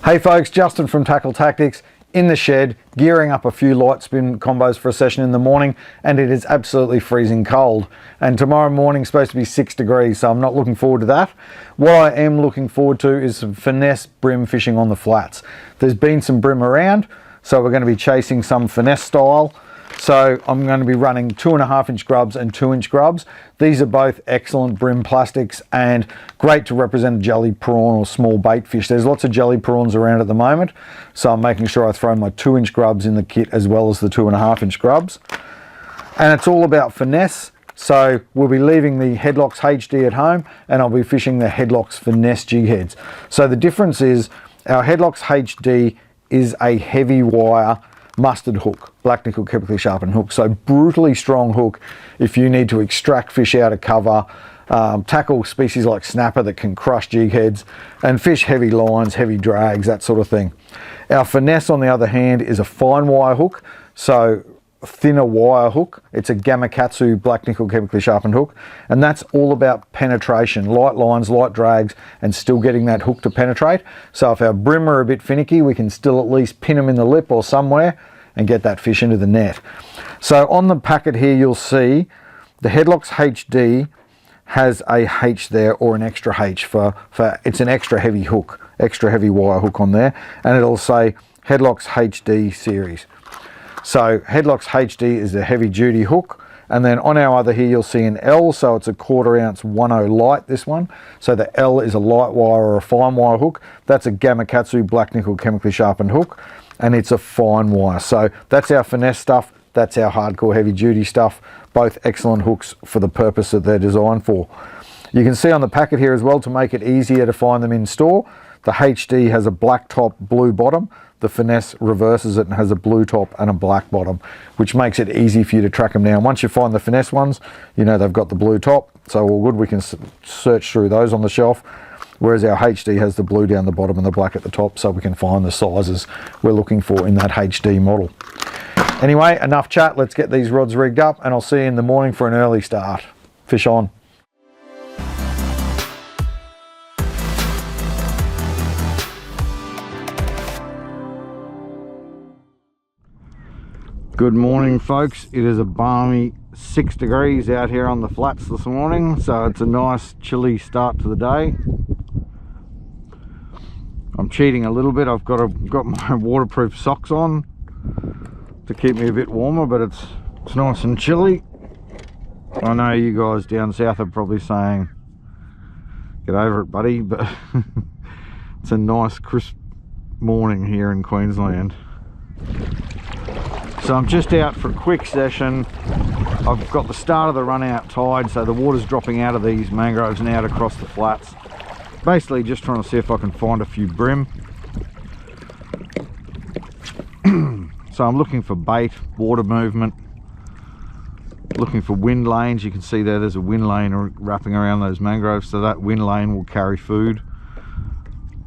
Hey folks, Justin from Tackle Tactics in the shed, gearing up a few light spin combos for a session in the morning, and it is absolutely freezing cold. And tomorrow morning is supposed to be 6 degrees, so I'm not looking forward to that. What I am looking forward to is some finesse brim fishing on the flats. There's been some brim around, so we're going to be chasing some finesse style. So I'm going to be running 2.5 inch grubs and 2 inch grubs. These are both excellent brim plastics and great to represent a jelly prawn or small bait fish. There's lots of jelly prawns around at the moment, so I'm making sure I throw my 2 inch grubs in the kit as well as the 2.5 inch grubs. And it's all about finesse. So we'll be leaving the HeadlockZ HD at home and I'll be fishing the HeadlockZ Finesse jigheads. So the difference is our HeadlockZ HD is a heavy wire mustard hook, black nickel chemically sharpened hook, so brutally strong hook if you need to extract fish out of cover, tackle species like snapper that can crush jigheads, and fish heavy lines, heavy drags, that sort of thing. Our Finesse, on the other hand, is a fine wire hook, so thinner wire hook. It's a Gamakatsu black nickel chemically sharpened hook, and that's all about penetration, light lines, light drags, and still getting that hook to penetrate. So if our brim are a bit finicky, we can still at least pin them in the lip or somewhere and get that fish into the net. So on the packet here, you'll see the HeadlockZ HD has a H there, or an extra H for it's an extra heavy hook, extra heavy wire hook on there, and it'll say HeadlockZ HD series. So HeadlockZ HD is a heavy duty hook, and then on our other here you'll see an L, so it's a 1/4 ounce 10 light, this one. So the L is a light wire or a fine wire hook. That's a Gamakatsu black nickel chemically sharpened hook, and it's a fine wire. So that's our finesse stuff, that's our hardcore heavy duty stuff, both excellent hooks for the purpose that they're designed for. You can see on the packet here as well, to make it easier to find them in store, the HD has a black top, blue bottom. The Finesse reverses it and has a blue top and a black bottom, which makes it easy for you to track them down. Once you find the Finesse ones, you know they've got the blue top, so all good. We can search through those on the shelf, whereas our HD has the blue down the bottom and the black at the top, so we can find the sizes we're looking for in that HD model. Anyway, enough chat. Let's get these rods rigged up, and I'll see you in the morning for an early start. Fish on. Good morning folks, it is a balmy 6 degrees out here on the flats this morning, so it's a nice chilly start to the day. I'm cheating a little bit. I've got my waterproof socks on to keep me a bit warmer, but it's nice and chilly. I know you guys down south are probably saying get over it buddy, but it's a nice crisp morning here in Queensland. So I'm just out for a quick session. I've got the start of the run out tide, so the water's dropping out of these mangroves and out across the flats. Basically just trying to see if I can find a few brim. So I'm looking for bait, water movement, looking for wind lanes. You can see there's a wind lane wrapping around those mangroves, so that wind lane will carry food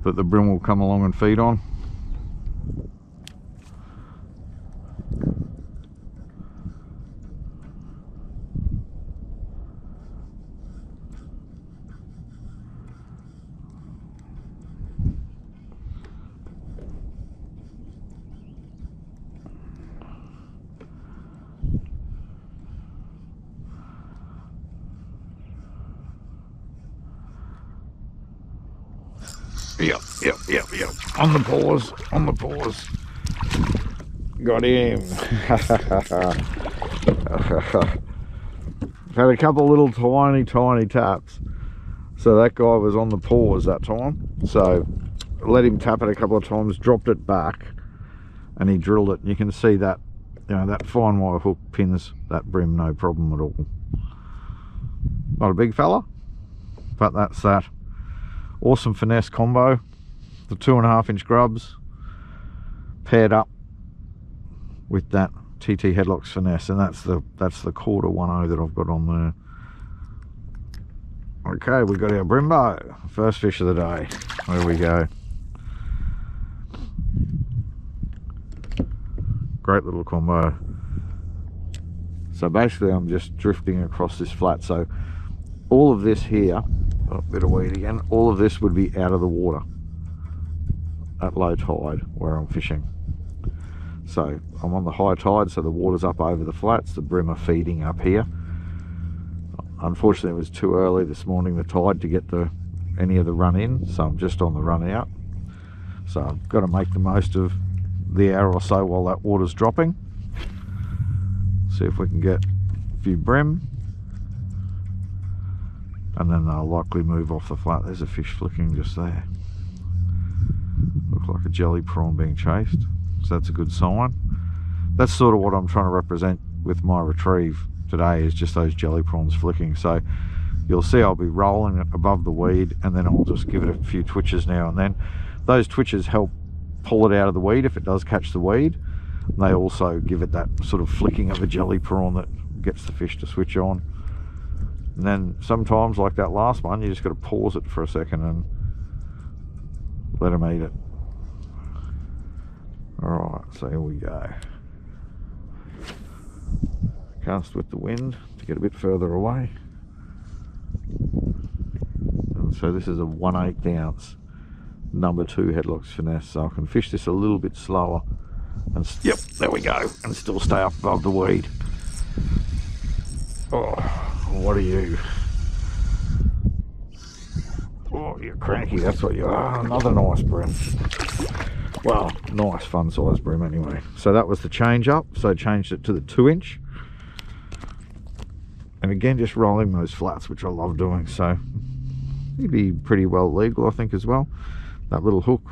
that the brim will come along and feed on. Yep. On the paws. Got him. Had a couple of little tiny taps. So that guy was on the paws that time. So let him tap it a couple of times, dropped it back, and he drilled it. You can see that, you know, that fine wire hook pins that brim no problem at all. Not a big fella, but that's that. Awesome finesse combo. The 2.5 inch grubs paired up with that TT HeadlockZ Finesse, and that's the 1/4 that I've got on there. Okay, we got our Brimbo, first fish of the day. There we go. Great little combo. So basically I'm just drifting across this flat, so all of this here, oh, bit of weed again, all of this would be out of the water. at low tide where I'm fishing. So I'm on the high tide, so the water's up over the flats, the bream are feeding up here. Unfortunately, it was too early this morning, the tide, to get any of the run in, so I'm just on the run out. So I've got to make the most of the hour or so while that water's dropping. See if we can get a few bream, and then they'll likely move off the flat. There's a fish flicking just there. Looks like a jelly prawn being chased, so that's a good sign. That's sort of what I'm trying to represent with my retrieve today, is just those jelly prawns flicking. So you'll see I'll be rolling it above the weed, and then I'll just give it a few twitches now and then. Those twitches help pull it out of the weed if it does catch the weed. They also give it that sort of flicking of a jelly prawn that gets the fish to switch on. And then sometimes, like that last one, you just got to pause it for a second and let them eat it. Alright, so here we go. Cast with the wind to get a bit further away. And so this is a 1/8 ounce number 2 headlock's finesse, so I can fish this a little bit slower and yep, there we go, and still stay up above the weed. Oh, what are you? Oh, you're cranky, that's what you are. Another nice bream. Well, nice fun size bream anyway. So that was the change up, so I changed it to the 2-inch. And again, just rolling those flats, which I love doing, so it'd be pretty well legal, I think, as well. That little hook,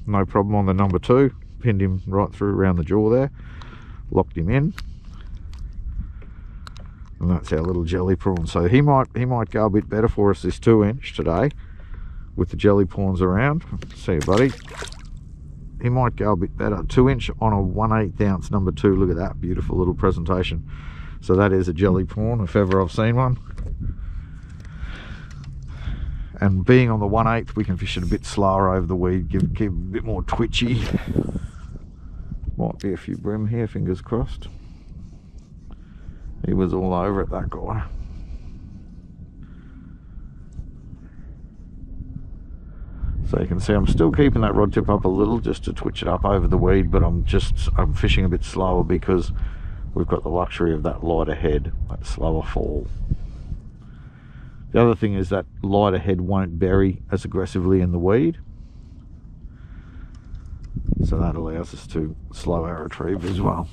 no problem on the number 2, pinned him right through around the jaw there, locked him in, and that's our little jelly prawn. So he might go a bit better for us, this 2-inch today, with the jelly prawns around. See you, buddy. He might go a bit better. 2-inch on a 1/8 ounce number 2. Look at that beautiful little presentation. So that is a jelly prawn if ever I've seen one. And being on the 1/8, we can fish it a bit slower over the weed, give a bit more twitchy. Might be a few bream here, fingers crossed. He was all over it, that guy. So you can see I'm still keeping that rod tip up a little just to twitch it up over the weed, but I'm fishing a bit slower because we've got the luxury of that lighter head, that slower fall. The other thing is that lighter head won't bury as aggressively in the weed, so that allows us to slow our retrieve as well.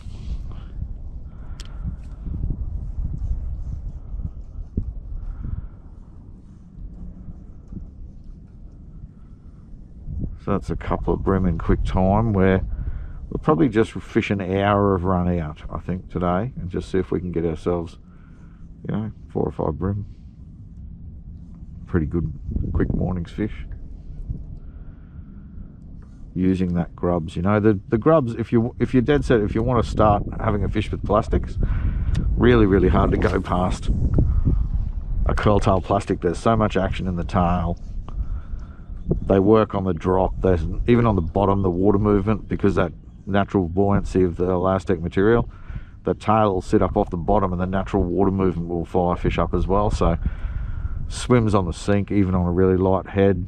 So that's a couple of bream in quick time, where we'll probably just fish an hour of run out, I think, today, and just see if we can get ourselves, you know, 4 or 5 bream. Pretty good quick morning's fish. Using that GrubZ, you know, the GrubZ, if you're dead set, if you want to start having a fish with plastics, really hard to go past a curl tail plastic. There's so much action in the tail. They work on the drop. There's even on the bottom, the water movement, because that natural buoyancy of the elastic material, the tail will sit up off the bottom and the natural water movement will fire fish up as well. So swims on the sink, even on a really light head,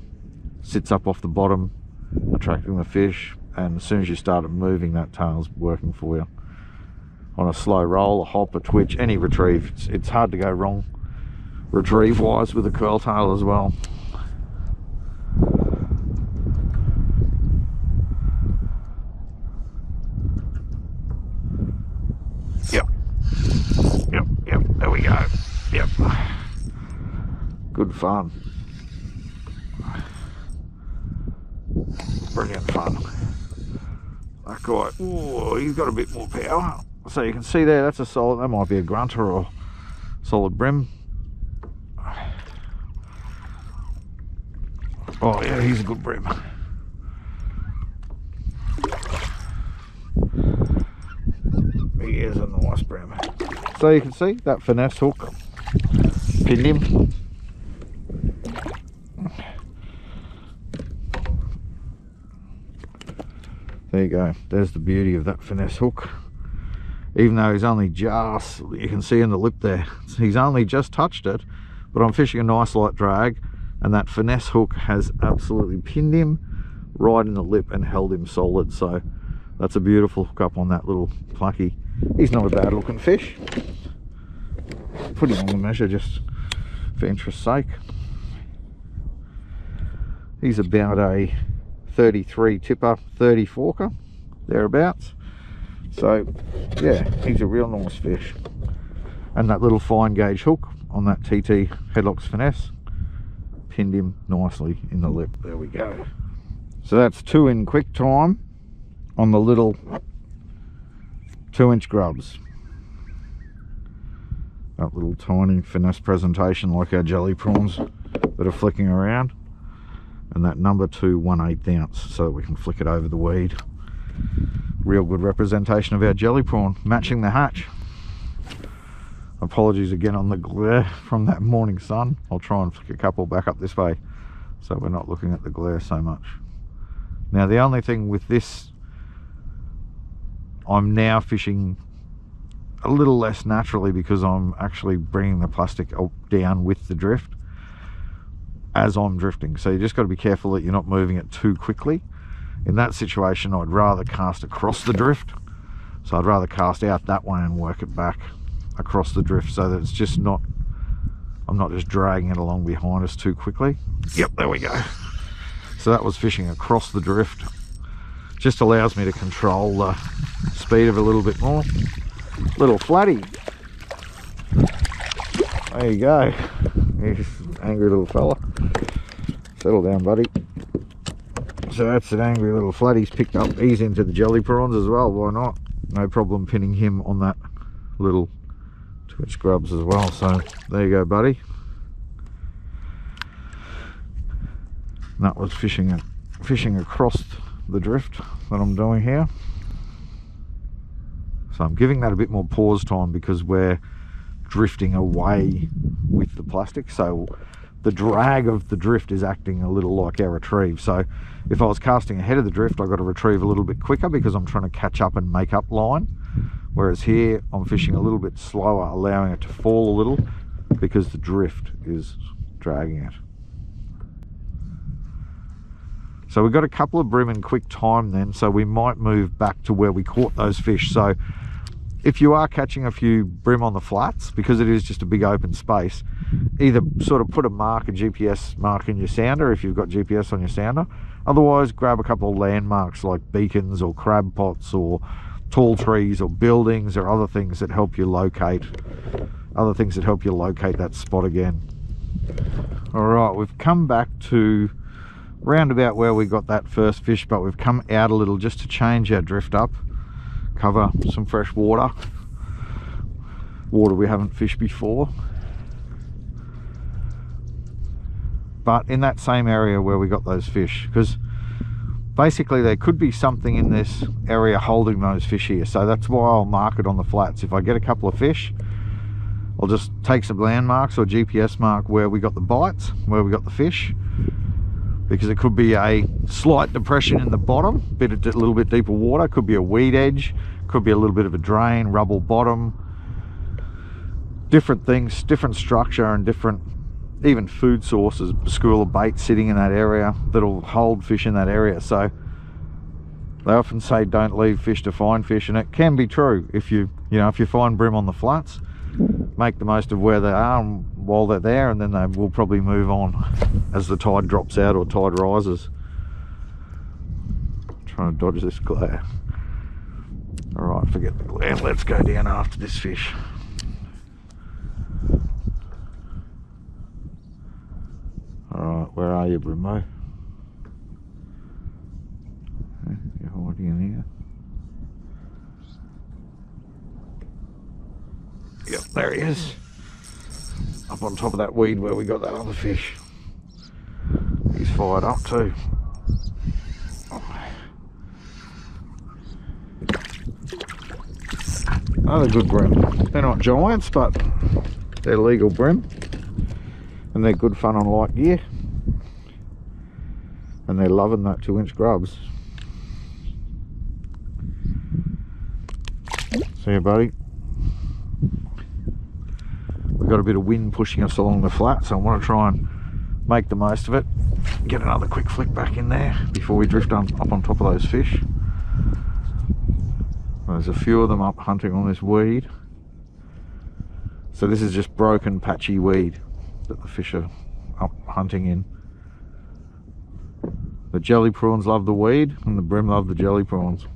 sits up off the bottom, attracting the fish, and as soon as you start it moving, that tail's working for you. On a slow roll, a hop, a twitch, any retrieve, it's hard to go wrong retrieve wise with a curl tail as well. Yep, there we go. Yep, good fun, brilliant fun. That guy, ooh, he's got a bit more power. So you can see there, that's a solid, that might be a grunter or solid bream. Oh yeah, he's a good bream. He is a nice bream. So you can see that finesse hook pinned him. There you go, there's the beauty of that finesse hook. Even though he's only just, you can see in the lip there, he's only just touched it, but I'm fishing a nice light drag and that finesse hook has absolutely pinned him. right in the lip and held him solid. So that's a beautiful hook up on that little plucky. He's not a bad looking fish. Put him on the measure just for interest's sake. He's about a 33 tipper, 30 forker, thereabouts. So yeah, he's a real nice fish. And that little fine gauge hook on that TT HeadlockZ Finesse pinned him nicely in the lip. There we go. So that's 2 in quick time on the little 2-inch grubs. That little tiny Finesse presentation like our jelly prawns that are flicking around. And that number 2 1/8 ounce so that we can flick it over the weed. Real good representation of our jelly prawn, matching the hatch. Apologies again on the glare from that morning sun. I'll try and flick a couple back up this way so we're not looking at the glare so much. Now the only thing with this, I'm now fishing a little less naturally because I'm actually bringing the plastic down with the drift as I'm drifting. So you just got to be careful that you're not moving it too quickly. In that situation, I'd rather cast across the drift. So I'd rather cast out that way and work it back across the drift so that it's just not, I'm not just dragging it along behind us too quickly. Yep, there we go. So that was fishing across the drift. Just allows me to control the speed of it a little bit more. Little flatty. There you go. He's an angry little fella. Settle down, buddy. So that's an angry little flat he's picked up. He's into the jelly prawns as well, why not? No problem pinning him on that little 2-inch grubs as well. So there you go, buddy. And that was fishing across the drift that I'm doing here. So I'm giving that a bit more pause time because we're drifting away with the plastic, so the drag of the drift is acting a little like our retrieve. So if I was casting ahead of the drift, I got to retrieve a little bit quicker because I'm trying to catch up and make up line, whereas here I'm fishing a little bit slower, allowing it to fall a little because the drift is dragging it. So we've got a couple of bream in quick time then, so we might move back to where we caught those fish. So if you are catching a few bream on the flats, because it is just a big open space, either sort of put a mark, a GPS mark in your sounder if you've got GPS on your sounder. Otherwise, grab a couple of landmarks like beacons or crab pots or tall trees or buildings or other things that help you locate that spot again. All right, we've come back to round about where we got that first fish, but we've come out a little just to change our drift up, cover some fresh water we haven't fished before. But in that same area where we got those fish, because basically there could be something in this area holding those fish here. So that's why I'll mark it on the flats. If I get a couple of fish, I'll just take some landmarks or GPS mark where we got the bites, where we got the fish, because it could be a slight depression in the bottom, a little bit deeper water, could be a weed edge, could be a little bit of a drain, rubble bottom, different things, different structure and different even food sources, school of bait sitting in that area that'll hold fish in that area. So they often say don't leave fish to find fish, and it can be true. If you find bream on the flats, make the most of where they are while they're there, and then they will probably move on as the tide drops out or tide rises. Trying to dodge this glare. All right, forget the glare, let's go down after this fish. Alright, where are you, Brimo? You're hiding in here. Yep, there he is. Up on top of that weed where we got that other fish. He's fired up too. Oh, they're good bream. They're not giants, but they're legal bream. And they're good fun on light gear, and they're loving that 2-inch grubs. See you, buddy. We've got a bit of wind pushing us along the flat, so I want to try and make the most of it. get another quick flick back in there before we drift up on top of those fish. There's a few of them up hunting on this weed. So this is just broken patchy weed that the fish are up hunting in. The jelly prawns love the weed and the bream love the jelly prawns.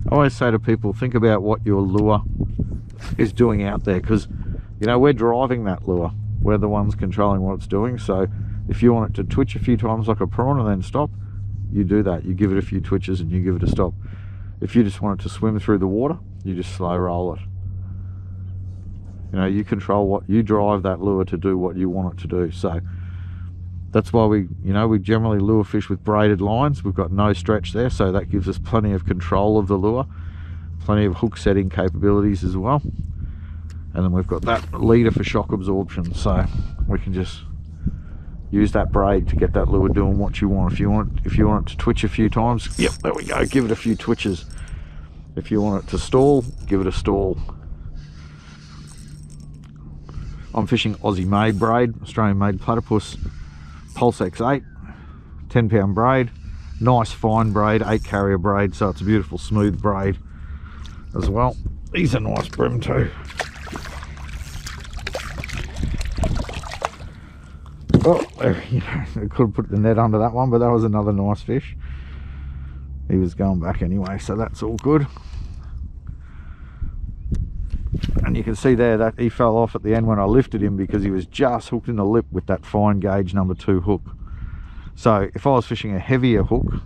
I always say to people, think about what your lure is doing out there, because you know, we're driving that lure. We're the ones controlling what it's doing. So if you want it to twitch a few times like a prawn and then stop, you do that. You give it a few twitches and you give it a stop. If you just want it to swim through the water, you just slow roll it. You know, you control what you drive that lure to do what you want it to do. So that's why we generally lure fish with braided lines. We've got no stretch there, so that gives us plenty of control of the lure, plenty of hook setting capabilities as well. And then we've got that leader for shock absorption, so we can just use that braid to get that lure doing what you want. If you want it to twitch a few times, yep, there we go, give it a few twitches. If you want it to stall, give it a stall. I'm fishing Aussie made braid, Australian made Platypus Pulse X8, 10-pound braid, nice fine braid, 8 carrier braid, so it's a beautiful smooth braid as well. These are nice bream too. Oh, you know, I could have put the net under that one, but that was another nice fish. He was going back anyway, so that's all good. And you can see there that he fell off at the end when I lifted him, because he was just hooked in the lip with that fine gauge number 2 hook. So if I was fishing a heavier hook,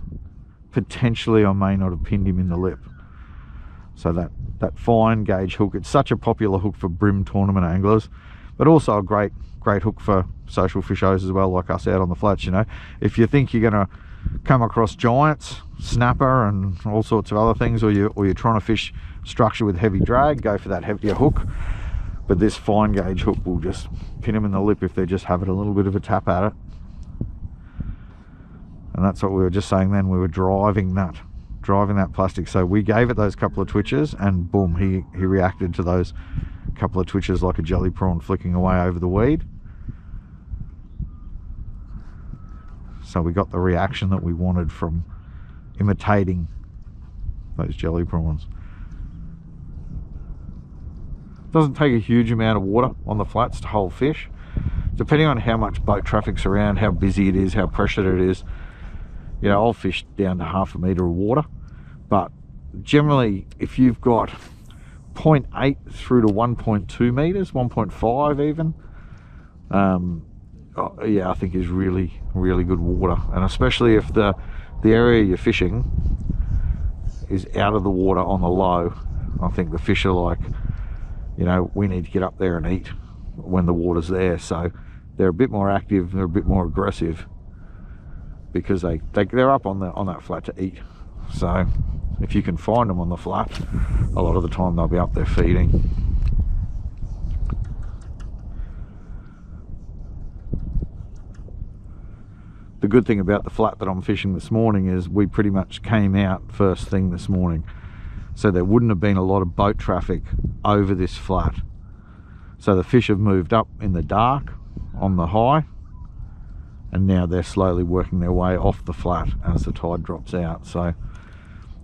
potentially I may not have pinned him in the lip. So that fine gauge hook, it's such a popular hook for bream tournament anglers, but also a great hook for social fishers as well, like us out on the flats. You know, if you think you're going to come across giants, snapper and all sorts of other things, or you're trying to fish structure with heavy drag, go for that heavier hook. But this fine gauge hook will just pin them in the lip if they're just having a little bit of a tap at it. And that's what we were just saying then, we were driving that plastic. So we gave it those couple of twitches and boom, he reacted to those couple of twitches like a jelly prawn flicking away over the weed. So we got the reaction that we wanted from imitating those jelly prawns. Doesn't take a huge amount of water on the flats to hold fish. Depending on how much boat traffic's around, how busy it is, how pressured it is, you know, I'll fish down to 1/2 metre of water. But generally, if you've got 0.8 through to 1.2 metres, 1.5 even, yeah, I think is really, really good water. And especially if the area you're fishing is out of the water on the low, I think the fish are like, you know, we need to get up there and eat when the water's there. So they're a bit more active, they're a bit more aggressive, because they're up on that flat to eat. So if you can find them on the flat, a lot of the time they'll be up there feeding. The good thing about the flat that I'm fishing this morning is we pretty much came out first thing this morning, so there wouldn't have been a lot of boat traffic over this flat. So the fish have moved up in the dark on the high, and now they're slowly working their way off the flat as the tide drops out. So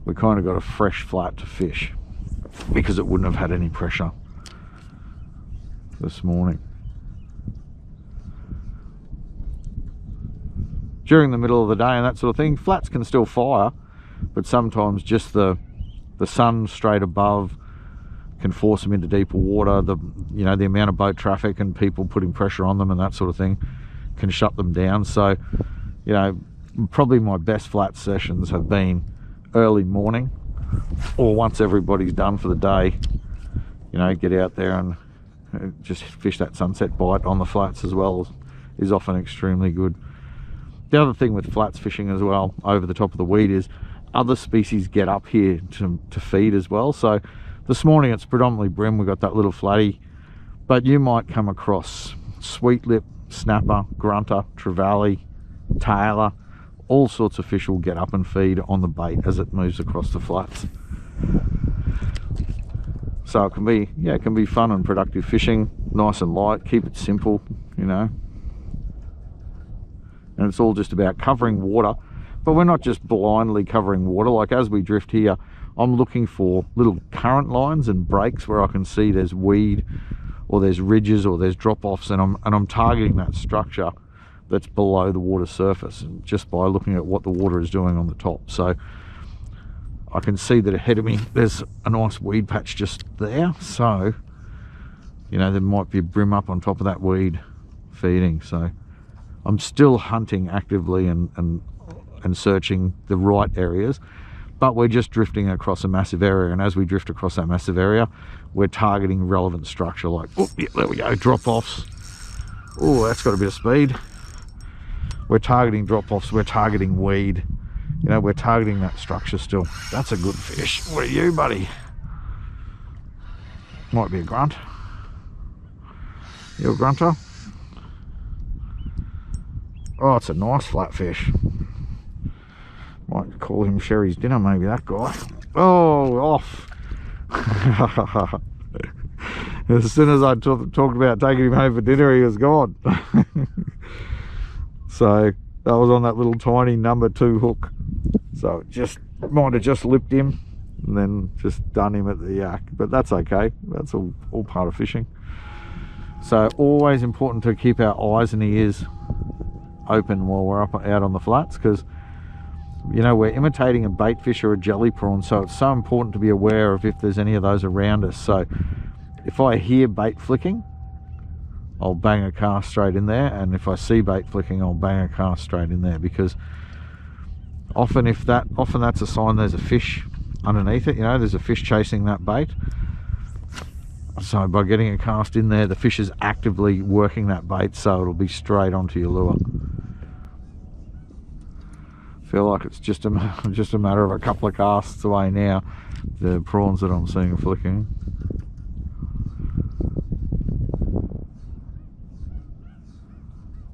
we kind of got a fresh flat to fish because it wouldn't have had any pressure this morning. During the middle of the day and that sort of thing, flats can still fire, but sometimes just the sun straight above can force them into deeper water. The amount of boat traffic and people putting pressure on them and that sort of thing can shut them down. So, you know, probably my best flat sessions have been early morning, or once everybody's done for the day, you know, get out there and just fish that sunset bite on the flats as well is often extremely good. The other thing with flats fishing as well, over the top of the weed, is other species get up here to feed as well. So this morning it's predominantly bream, we've got that little flatty, but you might come across sweet lip, snapper, grunter, trevally, tailor, all sorts of fish will get up and feed on the bait as it moves across the flats. So it can be fun and productive fishing, nice and light, keep it simple, you know. and it's all just about covering water. But we're not just blindly covering water. Like as we drift here, I'm looking for little current lines and breaks where I can see there's weed or there's ridges or there's drop-offs, and I'm targeting that structure that's below the water surface, and just by looking at what the water is doing on the top. So I can see that ahead of me there's a nice weed patch just there, so you know there might be a brim up on top of that weed feeding. So I'm still hunting actively and searching the right areas, but we're just drifting across a massive area, and as we drift across that massive area, we're targeting relevant structure like, oh yeah, there we go, drop-offs. Oh, that's got a bit of speed. We're targeting drop-offs, we're targeting weed, you know, we're targeting that structure still. That's a good fish. What are you, buddy? Might be a grunt. You a grunter? Oh, it's a nice flat fish. Might call him Sherry's dinner, maybe, that guy. Oh, off. As soon as I talked about taking him home for dinner, he was gone. So that was on that little tiny number 2 hook. So it just might have just lipped him and then just done him at the yak, but that's okay. That's all part of fishing. So always important to keep our eyes and ears open while we're out on the flats, because you know we're imitating a bait fish or a jelly prawn, so it's so important to be aware of if there's any of those around us. So if I hear bait flicking, I'll bang a cast straight in there, and if I see bait flicking, I'll bang a cast straight in there, because often that's a sign there's a fish underneath it. You know, there's a fish chasing that bait. So by getting a cast in there, the fish is actively working that bait, so it'll be straight onto your lure. Feel like it's just a matter of a couple of casts away now, the prawns that I'm seeing are flicking.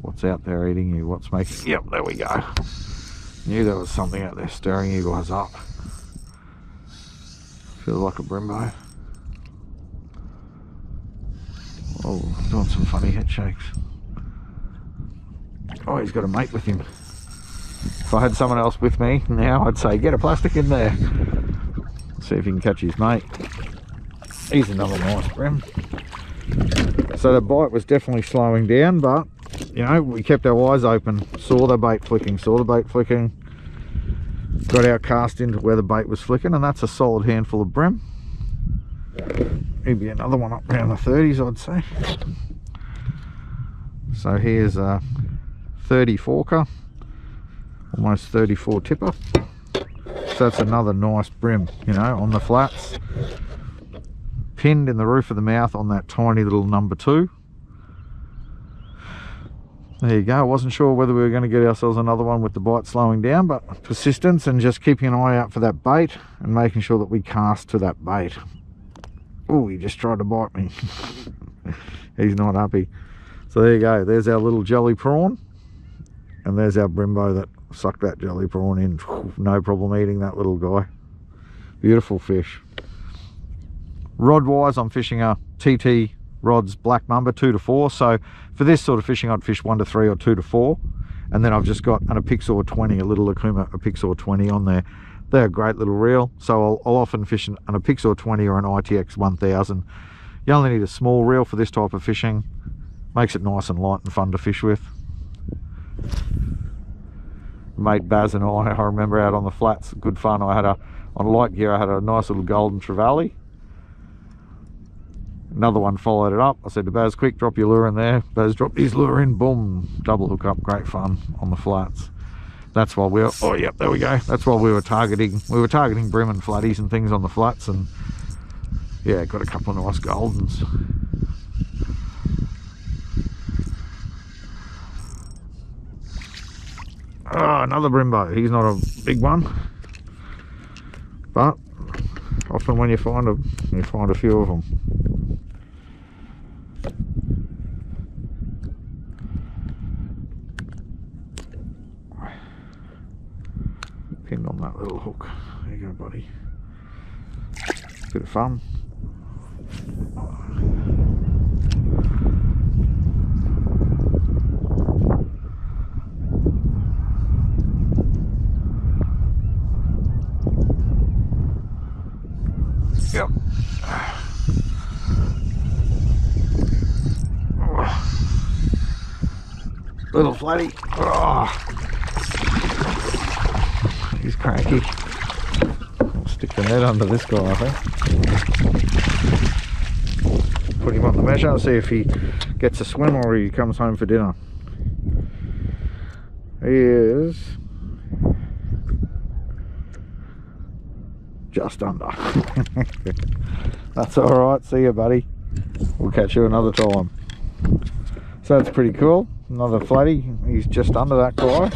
What's out there eating you? What's making... Yep, there we go. Knew there was something out there stirring you guys up. Feels like a Brembo. Oh, doing some funny head shakes. Oh, he's got a mate with him. If I had someone else with me now, I'd say get a plastic in there. See if he can catch his mate. He's another nice Bream. So the bite was definitely slowing down, but you know, we kept our eyes open, saw the bait flicking, got our cast into where the bait was flicking, and that's a solid handful of Bream. Maybe another one up around the 30s, I'd say. So here's a 30 forker, almost 34 tipper. So that's another nice Bream, you know, on the flats, pinned in the roof of the mouth on that tiny little number 2. There you go. I wasn't sure whether we were going to get ourselves another one with the bite slowing down, but persistence and just keeping an eye out for that bait and making sure that we cast to that bait. Oh, he just tried to bite me. He's not happy. So there you go. There's our little jelly prawn, and there's our Brembo that sucked that jelly prawn in. No problem eating that little guy. Beautiful fish. Rod wise, I'm fishing a TT rods black Mamba 2 to 4. So for this sort of fishing, I'd fish 1 to 3 or 2 to 4, and then I've just got an Epixor 20, a little Okuma Epixor 20 on there. They're a great little reel, so I'll often fish an Epixor 20 or an ITX 1000. You only need a small reel for this type of fishing. Makes it nice and light and fun to fish with. Mate Baz and I remember out on the flats, good fun. On light gear, I had a nice little golden trevally. Another one followed it up. I said to Baz, quick, drop your lure in there. Baz dropped his lure in, boom, double hook up, great fun on the flats. That's why we were, oh yep, there we go. That's why we were targeting Bream and flatties and things on the flats, and yeah, got a couple of nice goldens. Oh, another Brembo. He's not a big one, but often when you find a few of them. Pinned on that little hook. There you go, buddy. Bit of fun. Yep. Little flatty. Oh. He's cranky. I'll stick the net under this guy, I think. Put him on the measure and see if he gets a swim or he comes home for dinner. He is just under. That's alright, see you buddy. We'll catch you another time. So that's pretty cool. Another flatty, he's just under that guy.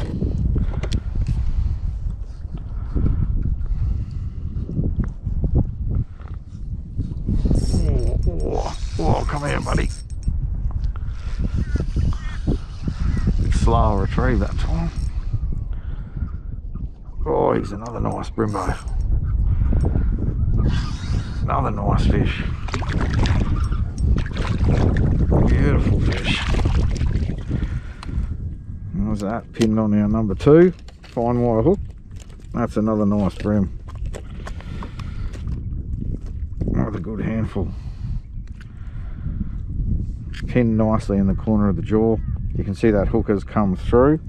Oh, come here buddy. Slower retrieve that time. Oh, he's another nice brimbo. Another nice fish. Beautiful fish. How's that? Pinned on our number 2. Fine wire hook. That's another nice brim. Another good handful. Pinned nicely in the corner of the jaw. You can see that hook has come through.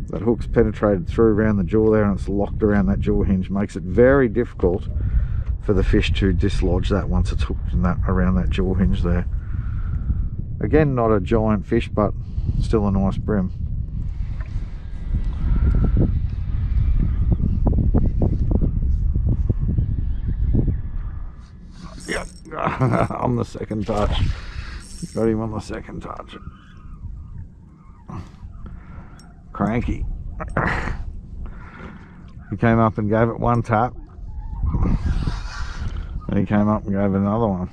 That hook's penetrated through around the jaw there, and it's locked around that jaw hinge. Makes it very difficult for the fish to dislodge that once it's hooked in that around that jaw hinge there. Again, not a giant fish, but still a nice brim. Yep, on the second touch. Got him on the second touch. Cranky. He came up and gave it one tap. And he came up and gave it another one.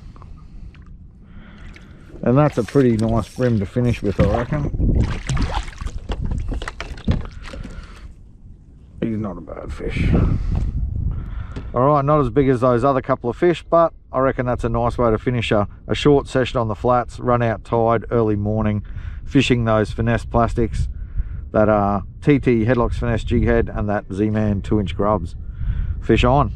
And that's a pretty nice brim to finish with, I reckon. He's not a bad fish. Alright, not as big as those other couple of fish, but I reckon that's a nice way to finish a short session on the flats, run out tide early morning, fishing those Finesse plastics that are TT Headlock's Finesse Jighead and that ZMan 2-inch grubs. Fish on.